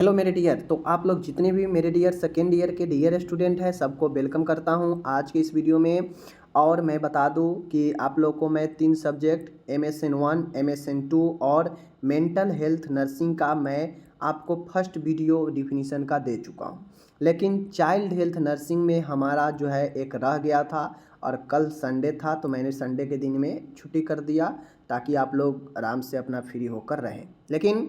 Hello मेरे dear, तो आप लोग जितने भी मेरे डियर सेकेंड ईयर के डियर स्टूडेंट हैं सबको वेलकम करता हूं आज के इस वीडियो में। और मैं बता दूं कि आप लोग को मैं 3 सब्जेक्ट MSN 1, MSN 2 और मेंटल हेल्थ नर्सिंग का मैं आपको फर्स्ट वीडियो डिफिनीसन का दे चुका हूं। लेकिन चाइल्ड हेल्थ नर्सिंग में हमारा जो है एक रह गया था और कल संडे था तो मैंने संडे के दिन में छुट्टी कर दिया ताकि आप लोग आराम से अपना फ्री होकर रहें। लेकिन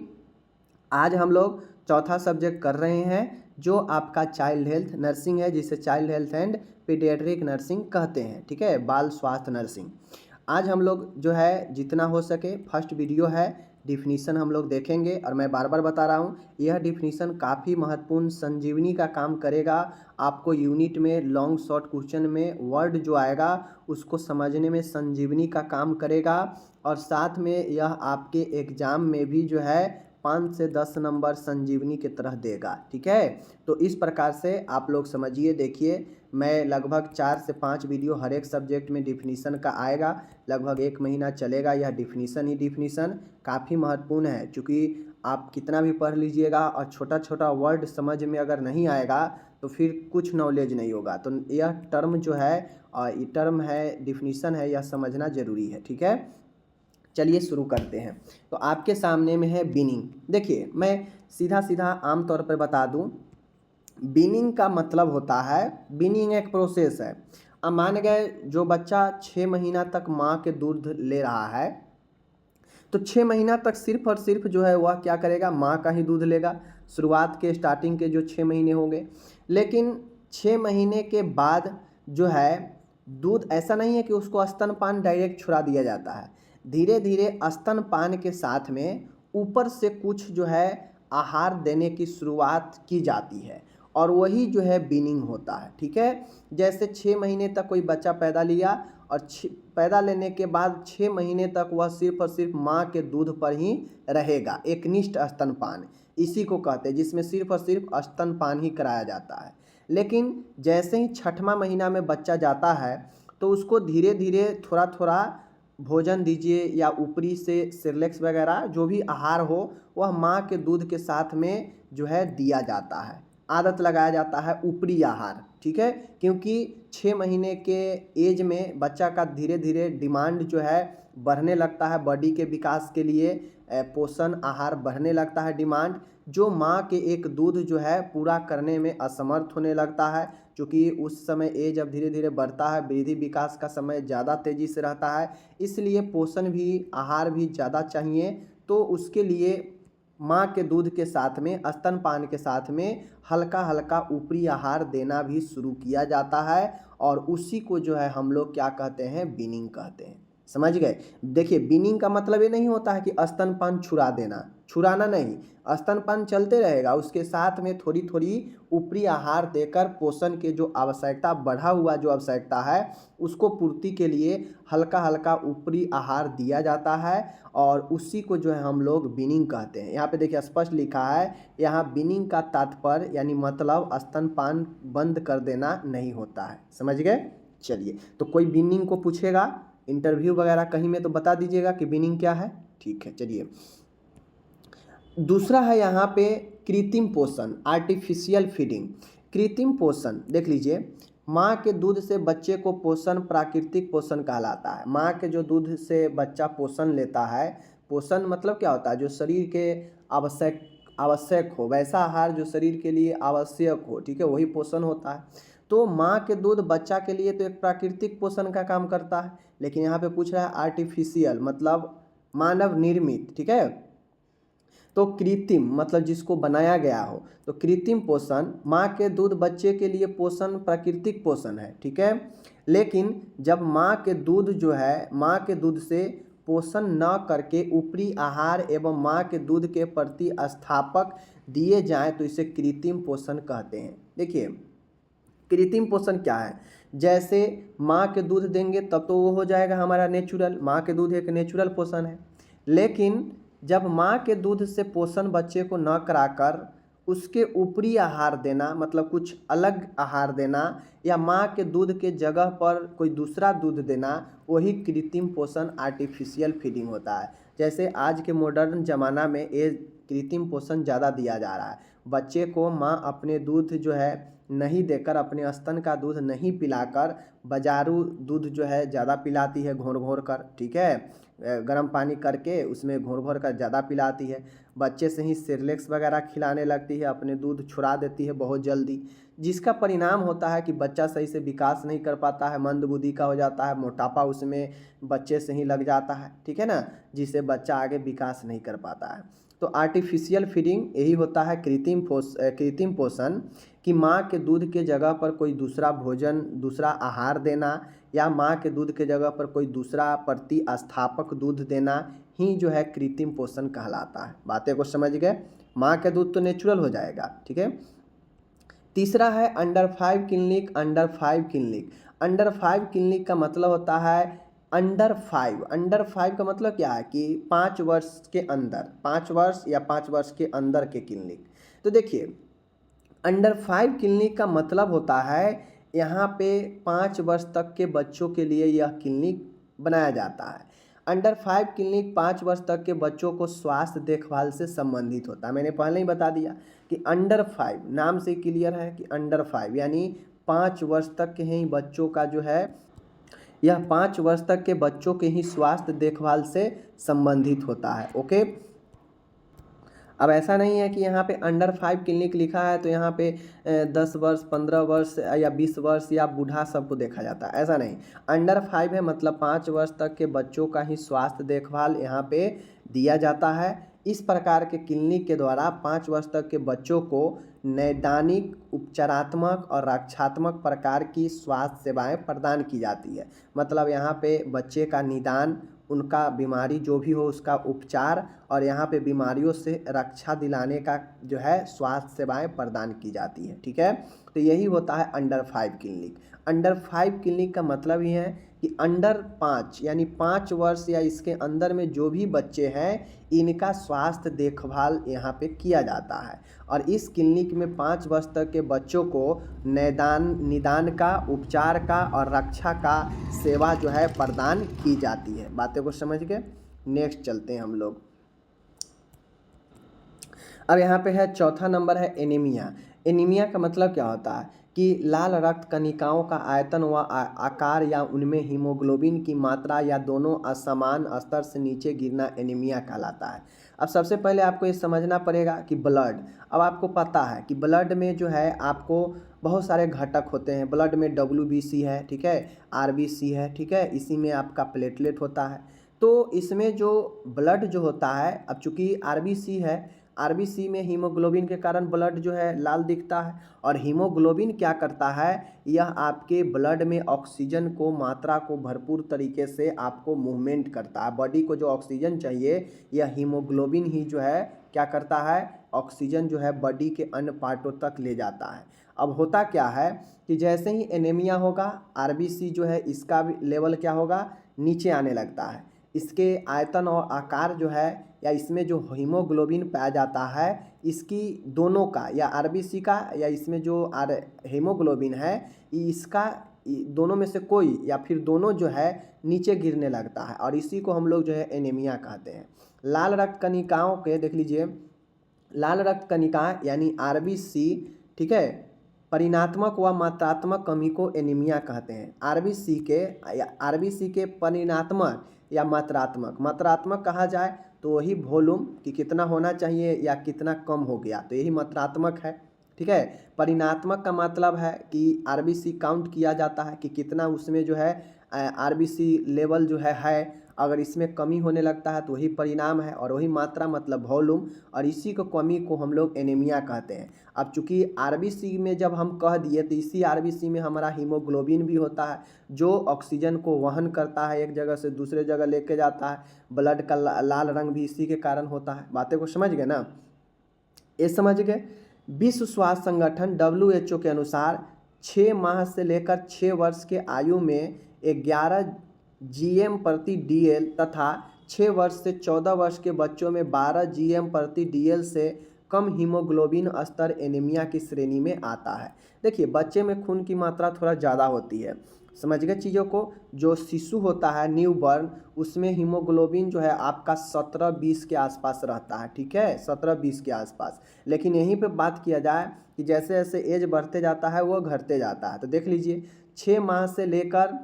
आज हम लोग चौथा सब्जेक्ट कर रहे हैं जो आपका चाइल्ड हेल्थ नर्सिंग है, जिसे child health and paediatric nursing कहते हैं। ठीक है, बाल स्वास्थ्य नर्सिंग। आज हम लोग जो है जितना हो सके फर्स्ट वीडियो है डिफिनीसन हम लोग देखेंगे। और मैं बार बार बता रहा हूँ यह डिफिनीसन काफ़ी महत्वपूर्ण संजीवनी का काम करेगा। आपको यूनिट में लॉन्ग शॉर्ट क्वेश्चन में वर्ड जो आएगा उसको समझने में संजीवनी का काम करेगा। और साथ में यह आपके एग्ज़ाम में भी जो है 5 से 10 नंबर संजीवनी की तरह देगा। ठीक है, तो इस प्रकार से आप लोग समझिए। देखिए, मैं लगभग 4 से 5 वीडियो हर एक सब्जेक्ट में डिफिनीसन का आएगा। लगभग 1 महीना चलेगा। यह डिफिनीसन ही डिफिनीसन काफ़ी महत्वपूर्ण है, क्योंकि आप कितना भी पढ़ लीजिएगा और छोटा छोटा वर्ड समझ में अगर नहीं आएगा तो फिर कुछ नॉलेज नहीं होगा। तो यह टर्म जो है ये टर्म है, डिफिनीसन है, यह समझना ज़रूरी है। ठीक है, चलिए शुरू करते हैं। तो आपके सामने में है बीनिंग। देखिए, मैं सीधा सीधा आम तौर पर बता दूं, बीनिंग का मतलब होता है, बीनिंग एक प्रोसेस है। अब मान गए जो बच्चा 6 महीना तक माँ के दूध ले रहा है तो 6 महीना तक सिर्फ और सिर्फ जो है वह क्या करेगा, माँ का ही दूध लेगा। शुरुआत के स्टार्टिंग के जो 6 महीने होंगे। लेकिन 6 महीने के बाद जो है दूध ऐसा नहीं है कि उसको स्तनपान डायरेक्ट छुड़ा दिया जाता है। धीरे धीरे स्तनपान के साथ में ऊपर से कुछ जो है आहार देने की शुरुआत की जाती है और वही जो है बीनिंग होता है। ठीक है, जैसे 6 महीने तक कोई बच्चा पैदा लिया और पैदा लेने के बाद 6 महीने तक वह सिर्फ और सिर्फ माँ के दूध पर ही रहेगा, एकनिष्ठ स्तनपान इसी को कहते हैं, जिसमें सिर्फ और सिर्फ स्तनपान ही कराया जाता है। लेकिन जैसे ही 6वां महीना में बच्चा जाता है तो उसको धीरे धीरे थोड़ा थोड़ा भोजन दीजिए या ऊपरी से सिरलेक्स वगैरह जो भी आहार हो वह माँ के दूध के साथ में जो है दिया जाता है, आदत लगाया जाता है ऊपरी आहार। ठीक है, क्योंकि 6 महीने के एज में बच्चा का धीरे धीरे डिमांड जो है बढ़ने लगता है, बॉडी के विकास के लिए पोषण आहार बढ़ने लगता है डिमांड, जो माँ के एक दूध जो है पूरा करने में असमर्थ होने लगता है। क्योंकि उस समय एज अब धीरे धीरे बढ़ता है, वृद्धि विकास का समय ज़्यादा तेज़ी से रहता है, इसलिए पोषण भी आहार भी ज़्यादा चाहिए। तो उसके लिए माँ के दूध के साथ में स्तनपान के साथ में हल्का हल्का ऊपरी आहार देना भी शुरू किया जाता है और उसी को जो है हम लोग क्या कहते हैं, बीनिंग कहते हैं। समझ गए। देखिए, बीनिंग का मतलब ये नहीं होता है कि स्तनपान छुड़ा देना, छुड़ाना नहीं, स्तनपान चलते रहेगा, उसके साथ में थोड़ी थोड़ी ऊपरी आहार देकर पोषण के जो आवश्यकता, बढ़ा हुआ जो आवश्यकता है उसको पूर्ति के लिए हल्का हल्का ऊपरी आहार दिया जाता है और उसी को जो है हम लोग बीनिंग कहते हैं। यहाँ पे देखिए स्पष्ट लिखा है, यहाँ बीनिंग का तात्पर्य यानी मतलब स्तनपान बंद कर देना नहीं होता है। समझ गए। चलिए, तो कोई बीनिंग को पूछेगा इंटरव्यू वगैरह कहीं में तो बता दीजिएगा कि बीनिंग क्या है। ठीक है, चलिए दूसरा है यहाँ पे कृत्रिम पोषण, आर्टिफिशियल फीडिंग। कृत्रिम पोषण देख लीजिए, माँ के दूध से बच्चे को पोषण प्राकृतिक पोषण कहलाता है। माँ के जो दूध से बच्चा पोषण लेता है, पोषण मतलब क्या होता है, जो शरीर के आवश्यक हो, वैसा आहार जो शरीर के लिए आवश्यक हो, ठीक है, वही पोषण होता है। तो माँ के दूध बच्चा के लिए तो एक प्राकृतिक पोषण का काम करता है, लेकिन यहाँ पे पूछ रहा है आर्टिफिशियल मतलब मानव निर्मित। ठीक है, तो कृत्रिम मतलब जिसको बनाया गया हो। तो कृत्रिम पोषण, माँ के दूध बच्चे के लिए पोषण प्राकृतिक पोषण है। ठीक है, लेकिन जब माँ के दूध जो है, माँ के दूध से पोषण न करके ऊपरी आहार एवं माँ के दूध के प्रति स्थापक दिए जाएं तो इसे कृत्रिम पोषण कहते हैं। देखिए, कृत्रिम पोषण क्या है, जैसे माँ के दूध देंगे तब तो वो हो जाएगा हमारा नेचुरल, माँ के दूध एक नेचुरल पोषण है। लेकिन जब माँ के दूध से पोषण बच्चे को न कराकर उसके ऊपरी आहार देना, मतलब कुछ अलग आहार देना या माँ के दूध के जगह पर कोई दूसरा दूध देना, वही कृत्रिम पोषण आर्टिफिशियल फीडिंग होता है। जैसे आज के मॉडर्न ज़माना में ये कृत्रिम पोषण ज़्यादा दिया जा रहा है। बच्चे को माँ अपने दूध जो है नहीं देकर, अपने स्तन का दूध नहीं पिलाकर बाजारू दूध जो है ज़्यादा पिलाती है घोर घोर कर, ठीक है, गर्म पानी करके उसमें घोर घोर कर ज़्यादा पिलाती है। बच्चे से ही सेरेलैक्स वगैरह खिलाने लगती है, अपने दूध छुड़ा देती है बहुत जल्दी, जिसका परिणाम होता है कि बच्चा सही से विकास नहीं कर पाता है, मंदबुद्धि का हो जाता है, मोटापा उसमें बच्चे से ही लग जाता है, ठीक है ना, जिससे बच्चा आगे विकास नहीं कर पाता है। तो आर्टिफिशियल फीडिंग यही होता है कृत्रिम पोषण, कि माँ के दूध के जगह पर कोई दूसरा भोजन, दूसरा आहार देना, या माँ के दूध के जगह पर कोई दूसरा प्रतिस्थापक दूध देना ही जो है कृत्रिम पोषण कहलाता है। बातें को समझ गए? माँ के दूध तो नेचुरल हो जाएगा, ठीक है। तीसरा है under 5 clinic. Under 5 clinic, under 5 clinic का मतलब होता है अंडर 5। अंडर 5 का मतलब क्या है कि 5 वर्ष के अंदर, 5 वर्ष या 5 वर्ष के अंदर के क्लिनिक। तो देखिए, अंडर 5 क्लिनिक का मतलब होता है यहाँ पे 5 वर्ष तक के बच्चों के लिए यह क्लिनिक बनाया जाता है। अंडर 5 क्लिनिक 5 वर्ष तक के बच्चों को स्वास्थ्य देखभाल से संबंधित होता है। मैंने पहले ही बता दिया कि अंडर 5 नाम से क्लियर है कि अंडर 5 यानी 5 वर्ष तक के ही बच्चों का जो है, यह 5 वर्ष तक के बच्चों के ही स्वास्थ्य देखभाल से संबंधित होता है। ओके, अब ऐसा नहीं है कि यहाँ पे अंडर 5 क्लिनिक लिखा है तो यहाँ पे 10 वर्ष, 15 वर्ष या 20 वर्ष या बूढ़ा सबको देखा जाता है, ऐसा नहीं। अंडर 5 है मतलब 5 वर्ष तक के बच्चों का ही स्वास्थ्य देखभाल यहाँ पे दिया जाता है। इस प्रकार के क्लिनिक के द्वारा 5 वर्ष तक के बच्चों को नैदानिक, उपचारात्मक और रक्षात्मक प्रकार की स्वास्थ्य सेवाएं प्रदान की जाती है। मतलब यहाँ पे बच्चे का निदान, उनका बीमारी जो भी हो उसका उपचार, और यहाँ पे बीमारियों से रक्षा दिलाने का जो है स्वास्थ्य सेवाएं प्रदान की जाती है, ठीक है। तो यही होता है अंडर 5 क्लिनिक। अंडर 5 क्लिनिक का मतलब ही है कि अंडर 5 यानी 5 वर्ष या इसके अंदर में जो भी बच्चे हैं, इनका स्वास्थ्य देखभाल यहाँ पे किया जाता है। और इस क्लिनिक में 5 वर्ष तक के बच्चों को निदान का, उपचार का और रक्षा का सेवा जो है प्रदान की जाती है। बातें को समझ गए? नेक्स्ट चलते हैं हम लोग। अब यहाँ पे है चौथा नंबर है एनीमिया। एनीमिया का मतलब क्या होता है कि लाल रक्त कणिकाओं का आयतन व आकार या उनमें हीमोग्लोबिन की मात्रा या दोनों असमान स्तर से नीचे गिरना एनीमिया कहलाता है। अब सबसे पहले आपको ये समझना पड़ेगा कि ब्लड, अब आपको पता है कि ब्लड में जो है आपको बहुत सारे घटक होते हैं। ब्लड में WBC है, ठीक है, RBC है, ठीक है, इसी में आपका प्लेटलेट होता है। तो इसमें जो ब्लड जो होता है, अब चूँकि RBC है, RBC में हीमोग्लोबिन के कारण ब्लड जो है लाल दिखता है। और हीमोग्लोबिन क्या करता है, यह आपके ब्लड में ऑक्सीजन को, मात्रा को भरपूर तरीके से आपको मूवमेंट करता है। बॉडी को जो ऑक्सीजन चाहिए, यह हीमोग्लोबिन ही जो है क्या करता है, ऑक्सीजन जो है बॉडी के अन्य पार्टों तक ले जाता है। अब होता क्या है कि जैसे ही एनीमिया होगा, RBC जो है इसका भी लेवल क्या होगा, नीचे आने लगता है। इसके आयतन और आकार जो है, या इसमें जो हीमोग्लोबिन पाया जाता है, इसकी दोनों का, या RBC का या इसमें जो हीमोग्लोबिन है, इसका दोनों में से कोई या फिर दोनों जो है नीचे गिरने लगता है। और इसी को हम लोग जो है एनीमिया कहते हैं। लाल रक्त कणिकाओं के देख लीजिए, लाल रक्त कणिका यानी RBC, ठीक है, परिणात्मक व मात्रात्मक कमी को एनीमिया कहते हैं। RBC के परिणात्मक या मात्रात्मक, मात्रात्मक कहा जाए तो वही वॉल्यूम कि कितना होना चाहिए या कितना कम हो गया, तो यही मात्रात्मक है, ठीक है। परिणात्मक का मतलब है कि RBC काउंट किया जाता है कि कितना उसमें जो है RBC लेवल जो है अगर इसमें कमी होने लगता है तो वही परिणाम है। और वही मात्रा मतलब वॉल्यूम, और इसी को कमी को हम लोग एनीमिया कहते हैं। अब चूंकि RBC में जब हम कह दिए तो इसी RBC में हमारा हीमोग्लोबिन भी होता है, जो ऑक्सीजन को वहन करता है, एक जगह से दूसरे जगह लेके जाता है। ब्लड का लाल रंग भी इसी के कारण होता है। बातें को समझ गए ना? ये समझ गए? विश्व स्वास्थ्य संगठन WHO के अनुसार 6 माह से लेकर 6 वर्ष के आयु में 11 GM प्रति DL तथा 6 वर्ष से 14 वर्ष के बच्चों में 12 GM प्रति DL से कम हीमोग्लोबिन स्तर एनीमिया की श्रेणी में आता है। देखिए, बच्चे में खून की मात्रा थोड़ा ज़्यादा होती है, समझ गए चीज़ों को। जो शिशु होता है न्यू बर्न, उसमें हीमोग्लोबिन जो है आपका 17-20 के आसपास रहता है, ठीक है, 17-20 के आसपास। लेकिन यहीं पे बात किया जाए कि जैसे जैसे एज बढ़ते जाता है वो घटते जाता है। तो देख लीजिए 6 माह से लेकर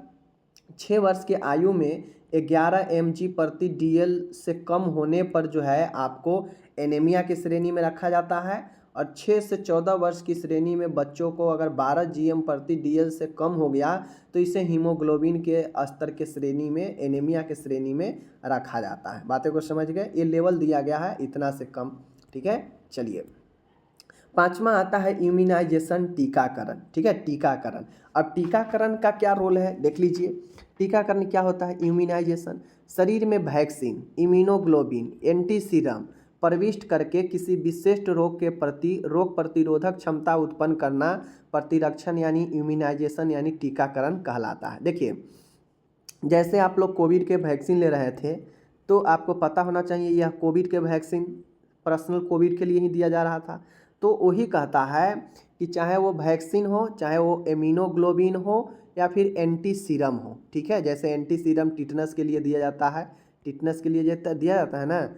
6 वर्ष की आयु में 11 mg प्रति DL से कम होने पर जो है आपको एनीमिया की श्रेणी में रखा जाता है। और 6 से 14 वर्ष की श्रेणी में बच्चों को अगर 12 GM प्रति DL से कम हो गया तो इसे हीमोग्लोबिन के स्तर के श्रेणी में, एनीमिया के श्रेणी में रखा जाता है। बातें को समझ गए, ये लेवल दिया गया है इतना से कम, ठीक है। चलिए 5वां आता है इम्यूनाइजेशन, टीकाकरण, ठीक है, टीकाकरण। अब टीकाकरण का क्या रोल है देख लीजिए। टीकाकरण क्या होता है? इम्यूनाइजेशन, शरीर में वैक्सीन, इम्यूनोग्लोबिन, एंटी सीरम प्रविष्ट करके किसी विशिष्ट रोग के प्रति रोग प्रतिरोधक क्षमता उत्पन्न करना प्रतिरक्षण यानी इम्यूनाइजेशन यानी टीकाकरण कहलाता है। देखिए जैसे आप लोग कोविड के वैक्सीन ले रहे थे तो आपको पता होना चाहिए यह कोविड के वैक्सीन पर्सनल कोविड के लिए ही दिया जा रहा था। तो वही कहता है कि चाहे वो वैक्सीन हो, चाहे वो इम्यूनोग्लोबिन हो या फिर एंटी सीरम हो, ठीक है। जैसे एंटी सीरम टिटनस के लिए दिया जाता है, टिटनस के लिए दिया जाता है ना,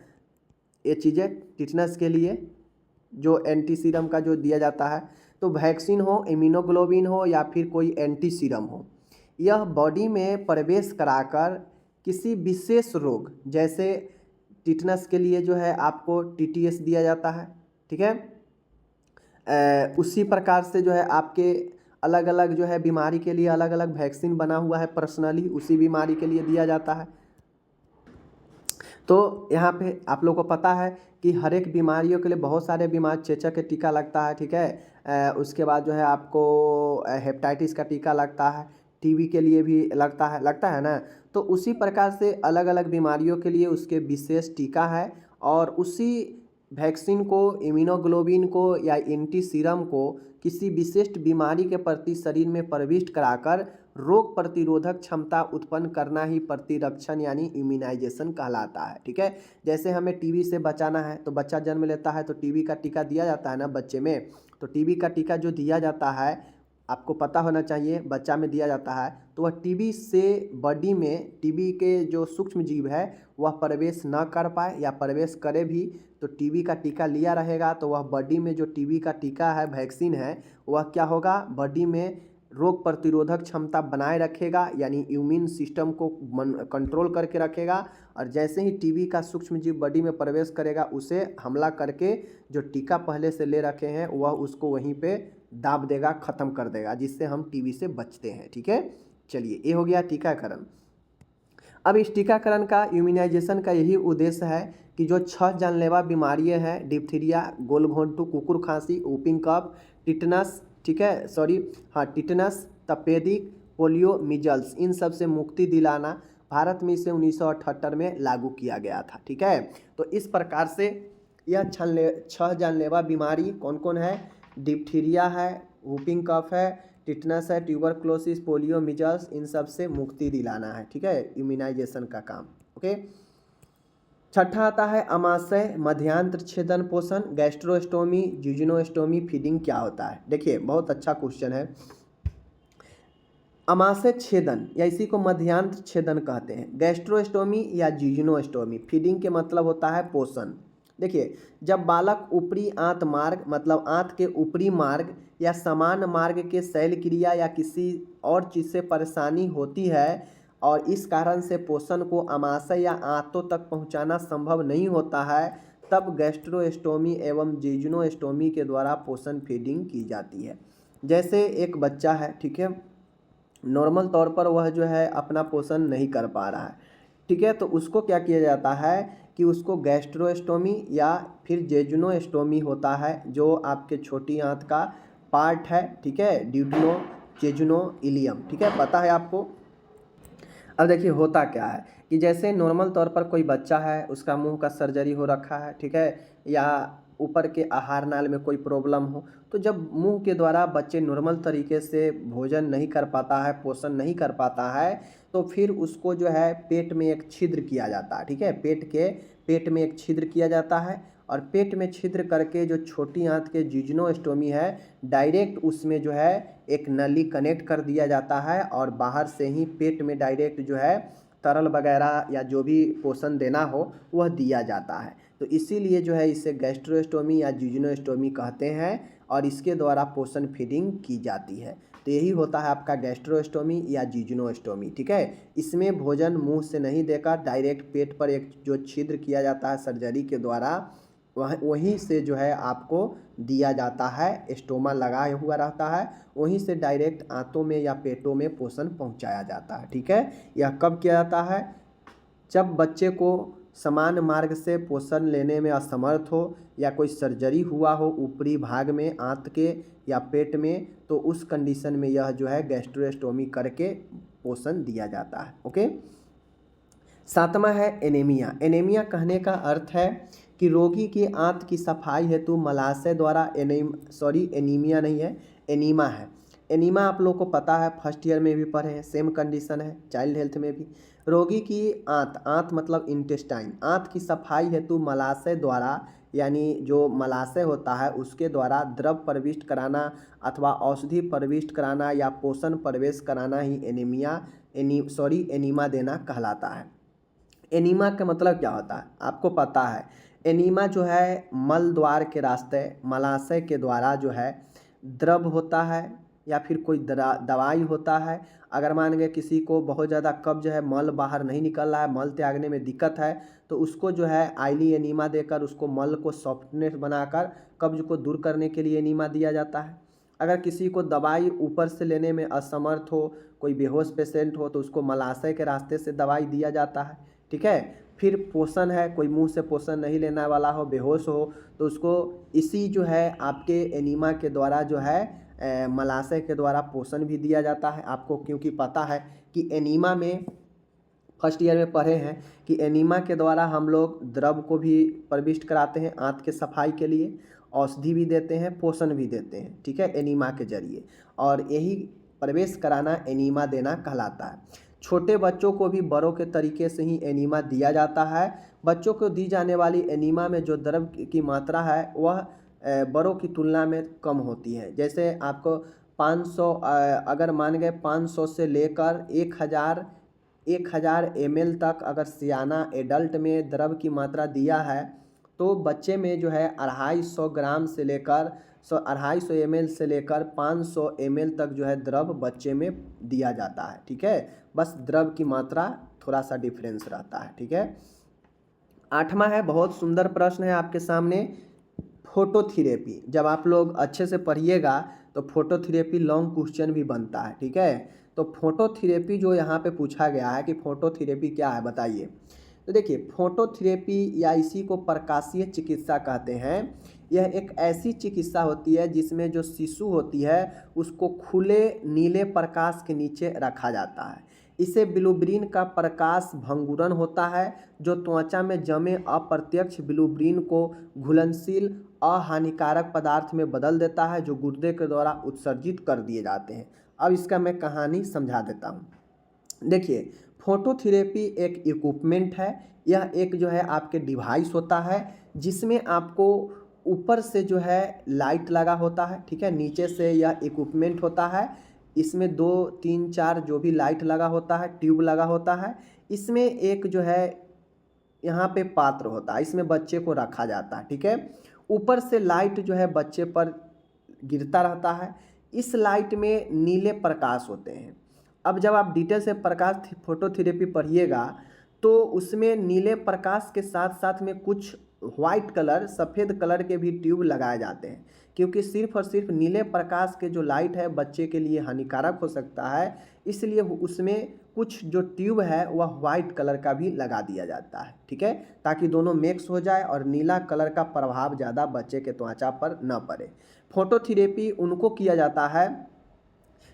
ये चीज़ें टिटनस के लिए जो एंटी सीरम का जो दिया जाता है। तो वैक्सीन हो, इम्यूनोग्लोबिन हो या फिर कोई एंटी सीरम हो, यह बॉडी में प्रवेश कराकर किसी विशेष रोग, जैसे टिटनस के लिए जो है आपको TTS दिया जाता है, ठीक है। उसी प्रकार से जो है आपके अलग अलग जो है बीमारी के लिए अलग अलग वैक्सीन बना हुआ है पर्सनली, उसी बीमारी के लिए दिया जाता है। तो यहाँ पे आप लोगों को पता है कि हर एक बीमारियों के लिए बहुत सारे बीमारी, चेचक के टीका लगता है, ठीक है। उसके बाद जो है आपको हेपेटाइटिस का टीका लगता है, TB के लिए भी लगता है ना। तो उसी प्रकार से अलग अलग बीमारियों के लिए उसके विशेष टीका है और उसी वैक्सीन को, इम्यूनोग्लोबिन को या एंटी सीरम को किसी विशिष्ट बीमारी के प्रति शरीर में प्रविष्ट कराकर रोग प्रतिरोधक क्षमता उत्पन्न करना ही प्रतिरक्षण यानी इम्यूनाइजेशन कहलाता है, ठीक है। जैसे हमें TB से बचाना है तो बच्चा जन्म लेता है तो TB का टीका दिया जाता है ना बच्चे में। तो TB का टीका जो दिया जाता है आपको पता होना चाहिए, बच्चा में दिया जाता है तो वह TB से बॉडी में TB के जो सूक्ष्म जीव है वह प्रवेश न कर पाए या प्रवेश करे भी तो TB का टीका लिया रहेगा तो वह बॉडी में जो TB का टीका है, वैक्सीन है, वह क्या होगा, बॉडी में रोग प्रतिरोधक क्षमता बनाए रखेगा यानी इम्यून सिस्टम को कंट्रोल करके रखेगा। और जैसे ही TB का सूक्ष्म जीव बॉडी में प्रवेश करेगा उसे हमला करके जो टीका पहले से ले रखे हैं वह उसको वहीं पे दाब देगा, ख़त्म कर देगा, जिससे हम TB से बचते हैं, ठीक है। चलिए ये हो गया टीकाकरण। अब इस टीकाकरण का, इम्यूनाइजेशन का यही उद्देश्य है कि जो 6 जानलेवा बीमारियां हैं, डिप्थीरिया, गोलघोंटू, कुकुर खांसी, वूपिंग कफ, टिटनस, ठीक है, टिटनस, तपेदिक, पोलियो, मिजल्स, इन सब से मुक्ति दिलाना भारत में इसे 1978 में लागू किया गया था, ठीक है। तो इस प्रकार से यह 6 जानलेवा बीमारी कौन कौन है? डिप्थीरिया है, वूपिंग कफ है, टिटनस है, ट्यूबरक्लोसिस, पोलियो, मिजल्स, इन सब से मुक्ति दिलाना है, ठीक है, इम्यूनाइजेशन का काम, ओके। छठा आता है अमाशय, मध्यांत्र छेदन पोषण, गैस्ट्रोस्टोमी, जिजुनोस्टोमी, फीडिंग क्या होता है? देखिए बहुत अच्छा क्वेश्चन है। अमाशय छेदन या इसी को मध्यांत्र छेदन कहते हैं, गैस्ट्रोस्टोमी या जिजुनोस्टोमी, फीडिंग के मतलब होता है पोषण। देखिए जब बालक ऊपरी आंत मार्ग मतलब आंत के ऊपरी मार्ग या समान मार्ग के शैल क्रिया या किसी और चीज़ से परेशानी होती है और इस कारण से पोषण को अमाशय या आंतों तक पहुंचाना संभव नहीं होता है, तब गैस्ट्रोस्टोमी एवं जिजुनोस्टोमी के द्वारा पोषण फीडिंग की जाती है। जैसे एक बच्चा है, ठीक है, नॉर्मल तौर पर वह जो है अपना पोषण नहीं कर पा रहा है, ठीक है, तो उसको क्या किया जाता है कि उसको गैस्ट्रोस्टोमी या फिर जेजुनोस्टोमी होता है, जो आपके छोटी आंत का पार्ट है, ठीक है, ड्यूडिनो जेजुनो इलियम, ठीक है, पता है आपको। अब देखिए होता क्या है कि जैसे नॉर्मल तौर पर कोई बच्चा है, उसका मुंह का सर्जरी हो रखा है, ठीक है, या ऊपर के आहार नाल में कोई प्रॉब्लम हो, तो जब मुंह के द्वारा बच्चे नॉर्मल तरीके से भोजन नहीं कर पाता है, पोषण नहीं कर पाता है, तो फिर उसको जो है पेट में एक छिद्र किया जाता है, ठीक है, पेट में एक छिद्र किया जाता है और पेट में छिद्र करके जो छोटी आंत के जिज्नोस्टोमी है डायरेक्ट उसमें जो है एक नली कनेक्ट कर दिया जाता है और बाहर से ही पेट में डायरेक्ट जो है तरल वगैरह या जो भी पोषण देना हो वह दिया जाता है। तो इसीलिए जो है इसे गैस्ट्रोस्टोमी या जिज्नोस्टोमी कहते हैं और इसके द्वारा पोषण फीडिंग की जाती है। तो यही होता है आपका गैस्ट्रोस्टोमी या जिज्नोस्टोमी, ठीक है। इसमें भोजन मुंह से नहीं देकर डायरेक्ट पेट पर एक जो छिद्र किया जाता है सर्जरी के द्वारा वहीं से जो है आपको दिया जाता है, स्टोमा लगा हुआ रहता है, वहीं से डायरेक्ट आंतों में या पेटों में पोषण पहुंचाया जाता है, ठीक है। यह कब किया जाता है? जब बच्चे को समान मार्ग से पोषण लेने में असमर्थ हो या कोई सर्जरी हुआ हो ऊपरी भाग में आंत के या पेट में, तो उस कंडीशन में यह जो है गैस्ट्रोस्टोमी करके पोषण दिया जाता है। ओके। 7वां है एनीमिया। एनीमिया कहने का अर्थ है कि रोगी की आंत की सफाई हेतु मलाशय द्वारा एनीमिया नहीं है, एनीमा है। एनीमा आप लोग को पता है, फर्स्ट ईयर में भी पढ़े हैं, सेम कंडीशन है चाइल्ड हेल्थ में भी। रोगी की आंत मतलब इंटेस्टाइन, आंत की सफाई हेतु मलाशय द्वारा यानी जो मलाशय होता है उसके द्वारा द्रव प्रविष्ट कराना अथवा औषधि प्रविष्ट कराना या पोषण प्रवेश कराना ही एनीमा देना कहलाता है। एनीमा का मतलब क्या होता है आपको पता है? एनीमा जो है मल द्वार के रास्ते मलाशय के द्वारा जो है द्रव होता है या फिर कोई दवाई होता है। अगर मान गए किसी को बहुत ज़्यादा कब्ज है, मल बाहर नहीं निकल रहा है, मल त्यागने में दिक्कत है, तो उसको जो है आईली एनीमा देकर उसको मल को सॉफ्टनेस बनाकर कब्ज को दूर करने के लिए एनीमा दिया जाता है। अगर किसी को दवाई ऊपर से लेने में असमर्थ हो, कोई बेहोश पेशेंट हो, तो उसको मलाशय के रास्ते से दवाई दिया जाता है, ठीक है। फिर पोषण है, कोई मुंह से पोषण नहीं लेने वाला हो, बेहोश हो, तो उसको इसी जो है आपके एनीमा के द्वारा जो है मलाशय के द्वारा पोषण भी दिया जाता है आपको, क्योंकि पता है कि एनीमा में फर्स्ट ईयर में पढ़े हैं कि एनीमा के द्वारा हम लोग द्रव को भी प्रविष्ट कराते हैं आंत के सफाई के लिए, औषधि भी देते हैं, पोषण भी देते हैं, ठीक है, एनीमा के जरिए। और यही प्रवेश कराना एनीमा देना कहलाता है। छोटे बच्चों को भी बड़ों के तरीके से ही एनीमा दिया जाता है। बच्चों को दी जाने वाली एनीमा में जो द्रव की मात्रा है वह बड़ों की तुलना में कम होती है। जैसे आपको 500 अगर मान गए 500 से लेकर 1000 ml तक अगर सियाना एडल्ट में द्रव की मात्रा दिया है, तो बच्चे में जो है 250 ग्राम से लेकर 250 ml से लेकर 500 ml तक जो है द्रव बच्चे में दिया जाता है, ठीक है। बस द्रव की मात्रा थोड़ा सा डिफरेंस रहता है, ठीक है। 8वां है, बहुत सुंदर प्रश्न है आपके सामने, फोटोथेरेपी। जब आप लोग अच्छे से पढ़िएगा तो फोटोथेरेपी लॉन्ग क्वेश्चन भी बनता है, ठीक है। तो फोटोथेरेपी जो यहाँ पे पूछा गया है कि फोटोथेरेपी क्या है बताइए। तो देखिए, फोटोथेरेपी या इसी को प्रकाशीय चिकित्सा कहते हैं। यह एक ऐसी चिकित्सा होती है जिसमें जो शिशु होती है उसको खुले नीले प्रकाश के नीचे रखा जाता है। इसे बिलुब्रीन का प्रकाश भंगुरन होता है जो त्वचा में जमे अप्रत्यक्ष बिलुब्रीन को घुलनशील अहानिकारक पदार्थ में बदल देता है जो गुर्दे के द्वारा उत्सर्जित कर दिए जाते हैं। अब इसका मैं कहानी समझा देता हूँ। देखिए, फोटोथेरेपी एक इक्विपमेंट है। यह एक जो है आपके डिवाइस होता है जिसमें आपको ऊपर से जो है लाइट लगा होता है, ठीक है, नीचे से यह इक्विपमेंट होता है। इसमें 2 3 4 जो भी लाइट लगा होता है, ट्यूब लगा होता है। इसमें एक जो है यहाँ पे पात्र होता है, इसमें बच्चे को रखा जाता है, ठीक है। ऊपर से लाइट जो है बच्चे पर गिरता रहता है। इस लाइट में नीले प्रकाश होते हैं। अब जब आप डिटेल से प्रकाश फोटोथेरेपी पढ़िएगा तो उसमें नीले प्रकाश के साथ साथ में कुछ वाइट कलर सफ़ेद कलर के भी ट्यूब लगाए जाते हैं, क्योंकि सिर्फ और सिर्फ नीले प्रकाश के जो लाइट है बच्चे के लिए हानिकारक हो सकता है, इसलिए उसमें कुछ जो ट्यूब है वह वाइट कलर का भी लगा दिया जाता है, ठीक है, ताकि दोनों मिक्स हो जाए और नीला कलर का प्रभाव ज़्यादा बच्चे के त्वचा पर न पड़े। फोटोथेरेपी उनको किया जाता है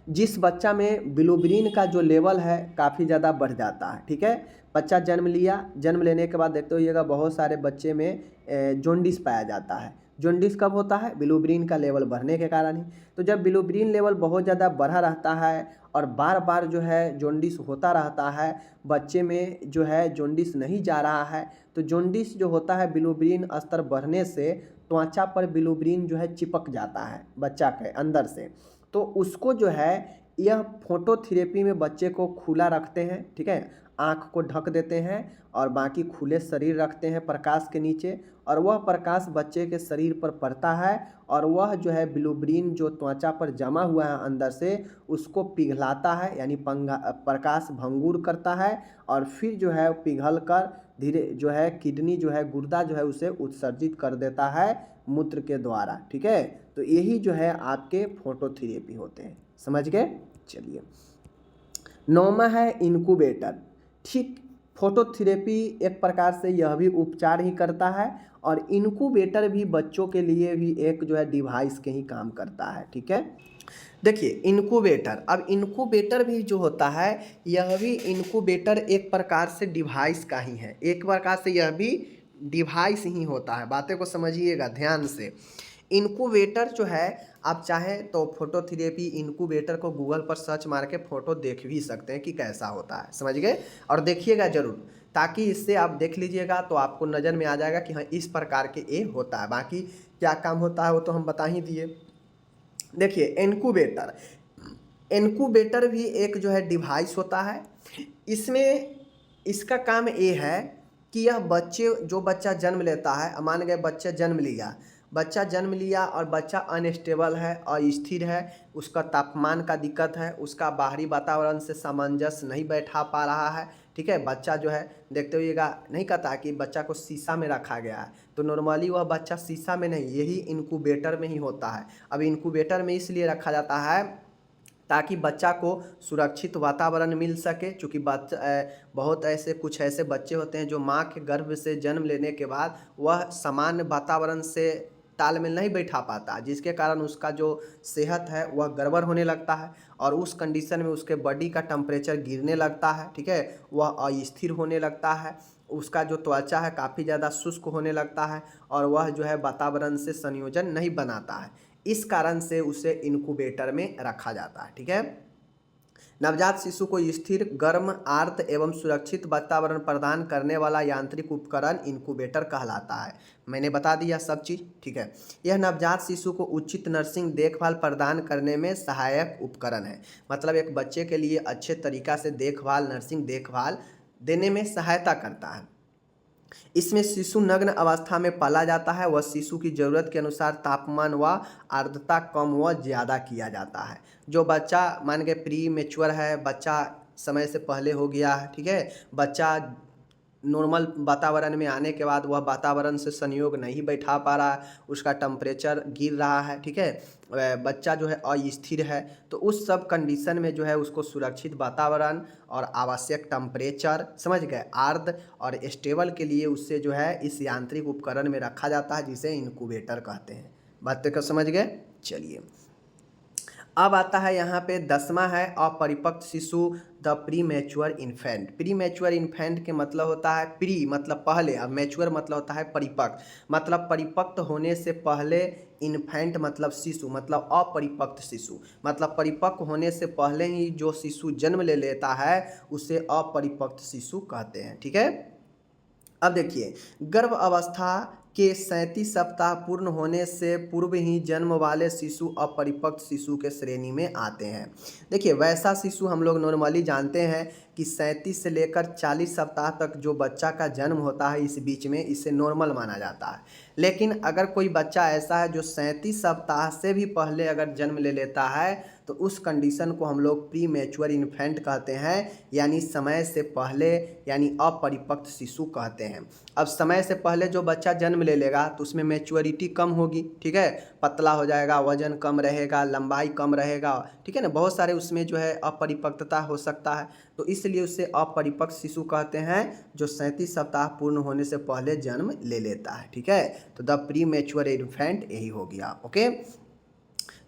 जिस बच्चा में बिलुब्रीन का जो लेवल है काफ़ी ज़्यादा बढ़ जाता है, ठीक है। बच्चा जन्म लिया, जन्म लेने के बाद देखते होइएगा बहुत सारे बच्चे में जॉन्डिस पाया जाता है। जॉन्डिस कब होता है? बिलिरुबिन का लेवल बढ़ने के कारण ही। तो जब बिलिरुबिन लेवल बहुत ज़्यादा बढ़ा रहता है और बार बार जो है जॉन्डिस होता रहता है, बच्चे में जो है जॉन्डिस नहीं जा रहा है, तो जॉन्डिस जो होता है बिलिरुबिन स्तर बढ़ने से त्वचा पर बिलिरुबिन जो है चिपक जाता है बच्चा के अंदर से। तो उसको जो है यह फोटोथेरेपी में बच्चे को खुला रखते हैं, ठीक है, आँख को ढक देते हैं और बाकी खुले शरीर रखते हैं प्रकाश के नीचे, और वह प्रकाश बच्चे के शरीर पर पड़ता है और वह जो है बिलिरुबिन जो त्वचा पर जमा हुआ है अंदर से उसको पिघलाता है, यानी प्रकाश भंगुर करता है और फिर जो है पिघल कर धीरे जो है किडनी जो है गुर्दा जो है उसे उत्सर्जित कर देता है मूत्र के द्वारा, ठीक है। तो यही जो है आपके फोटोथेरेपी होते हैं, समझ गए। चलिए, नौवां है इनक्यूबेटर। ठीक, फोटोथेरेपी एक प्रकार से यह भी उपचार ही करता है और इनक्यूबेटर भी बच्चों के लिए भी एक जो है डिवाइस के ही काम करता है, ठीक है। देखिए इनक्यूबेटर, अब इनक्यूबेटर भी जो होता है यह भी इनक्यूबेटर एक प्रकार से डिवाइस का ही है, एक प्रकार से यह भी डिवाइस ही होता है। बातें को समझिएगा ध्यान से। इनक्यूबेटर जो है आप चाहें तो फोटोथेरेपी इनक्यूबेटर को गूगल पर सर्च मार के फ़ोटो देख भी सकते हैं कि कैसा होता है, समझ गए। और देखिएगा ज़रूर, ताकि इससे आप देख लीजिएगा तो आपको नज़र में आ जाएगा कि हाँ इस प्रकार के ये होता है। बाकी क्या काम होता है वो तो हम बता ही दिए। देखिए इनक्यूबेटर, इनक्यूबेटर भी एक जो है डिवाइस होता है। इसमें इसका काम ये है कि यह जो बच्चा जन्म लेता है, मान गए बच्चा जन्म लिया और बच्चा अनस्टेबल है, अस्थिर है, उसका तापमान का दिक्कत है, उसका बाहरी वातावरण से सामंजस्य नहीं बैठा पा रहा है, ठीक है। बच्चा जो है देखते होइएगा, नहीं कहता कि बच्चा को शीशा में रखा गया है, तो नॉर्मली वह बच्चा शीशा में नहीं, यही इनक्यूबेटर में ही होता है। अब इनक्यूबेटर में इसलिए रखा जाता है ताकि बच्चा को सुरक्षित वातावरण मिल सके, चूँकि बहुत ऐसे कुछ ऐसे बच्चे होते हैं जो माँ के गर्भ से जन्म लेने के बाद वह सामान्य वातावरण से तालमेल नहीं बैठा पाता, जिसके कारण उसका जो सेहत है वह गड़बड़ होने लगता है और उस कंडीशन में उसके बॉडी का टेम्परेचर गिरने लगता है, ठीक है, वह अस्थिर होने लगता है, उसका जो त्वचा है काफ़ी ज़्यादा शुष्क होने लगता है और वह जो है वातावरण से संयोजन नहीं बनाता है। इस कारण से उसे इनक्यूबेटर में रखा जाता है, ठीक है। नवजात शिशु को स्थिर, गर्म, आर्द्र एवं सुरक्षित वातावरण प्रदान करने वाला यांत्रिक उपकरण इनक्यूबेटर कहलाता है। मैंने बता दिया सब चीज़, ठीक है। यह नवजात शिशु को उचित नर्सिंग देखभाल प्रदान करने में सहायक उपकरण है। मतलब एक बच्चे के लिए अच्छे तरीक़ा से नर्सिंग देखभाल देने में सहायता करता है। इसमें शिशु नग्न अवस्था में पाला जाता है। वह शिशु की ज़रूरत के अनुसार तापमान व आर्द्रता कम व ज़्यादा किया जाता है। जो बच्चा मान के प्री मैच्योर है, बच्चा समय से पहले हो गया है, ठीक है, बच्चा नॉर्मल वातावरण में आने के बाद वह वातावरण से संयोग नहीं बैठा पा रहा है, उसका टेम्परेचर गिर रहा है, ठीक है, बच्चा जो है अस्थिर है, तो उस सब कंडीशन में जो है उसको सुरक्षित वातावरण और आवश्यक टेम्परेचर, समझ गए, आर्द्र और स्टेबल के लिए उससे जो है इस यांत्रिक उपकरण में रखा जाता है, जिसे इनक्यूबेटर कहते हैं। बात को समझ गए। चलिए, अब आता है यहाँ पे 10वां है अपरिपक्व शिशु, the pre mature infant. Pre mature infant के मतलब होता है प्री मतलब पहले, अब मैच्योर मतलब होता है परिपक्व, मतलब परिपक्व होने से पहले, इन्फेंट मतलब शिशु, मतलब अपरिपक्व शिशु, मतलब परिपक्व होने से पहले ही जो शिशु जन्म ले लेता है उसे अपरिपक्व शिशु कहते हैं, ठीक है। अब देखिए, गर्भ अवस्था के 37 सप्ताह पूर्ण होने से पूर्व ही जन्म वाले शिशु अपरिपक्व शिशु के श्रेणी में आते हैं। देखिए, वैसा शिशु हम लोग नॉर्मली जानते हैं कि 37 से लेकर 40 सप्ताह तक जो बच्चा का जन्म होता है, इस बीच में इसे नॉर्मल माना जाता है। लेकिन अगर कोई बच्चा ऐसा है जो 37 सप्ताह से भी पहले अगर जन्म ले लेता है तो उस कंडीशन को हम लोग प्री मैच्योर इन्फेंट कहते हैं, यानी समय से पहले, यानी अपरिपक्व शिशु कहते हैं। अब समय से पहले जो बच्चा जन्म ले लेगा तो उसमें मैच्योरिटी कम होगी, ठीक है, पतला हो जाएगा, वजन कम रहेगा, लंबाई कम रहेगा, ठीक है ना, बहुत सारे उसमें जो है अपरिपक्वता हो सकता है, तो इसलिए उसे अपरिपक्व शिशु कहते हैं जो 37 सप्ताह पूर्ण होने से पहले जन्म ले लेता है, ठीक है। तो द प्री मैच्योर इन्फेंट यही हो गया, ओके।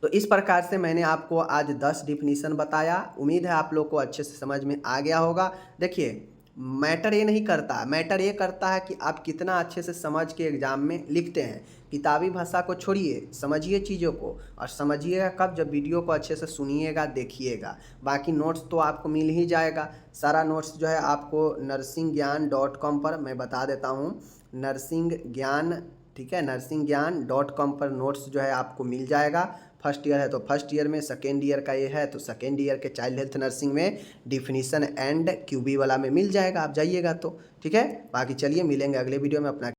तो इस प्रकार से मैंने आपको आज 10 डिफिनीशन बताया। उम्मीद है आप लोग को अच्छे से समझ में आ गया होगा। देखिए, मैटर ये नहीं करता, मैटर ये करता है कि आप कितना अच्छे से समझ के एग्ज़ाम में लिखते हैं। किताबी भाषा को छोड़िए, समझिए चीज़ों को, और समझिएगा कब, जब वीडियो को अच्छे से सुनिएगा, देखिएगा। बाकी नोट्स तो आपको मिल ही जाएगा। सारा नोट्स जो है आपको नरसिंहज्ञान.com पर मैं बता देता हूँ, नरसिंह ज्ञान, ठीक है, नरसिंहज्ञान.com पर नोट्स जो है आपको मिल जाएगा। फर्स्ट ईयर है तो फर्स्ट ईयर में, सेकेंड ईयर का ये है तो सेकेंड ईयर के चाइल्ड हेल्थ नर्सिंग में डिफिनीशन एंड क्यूबी वाला में मिल जाएगा, आप जाइएगा तो। ठीक है, बाकी चलिए मिलेंगे अगले वीडियो में। अपना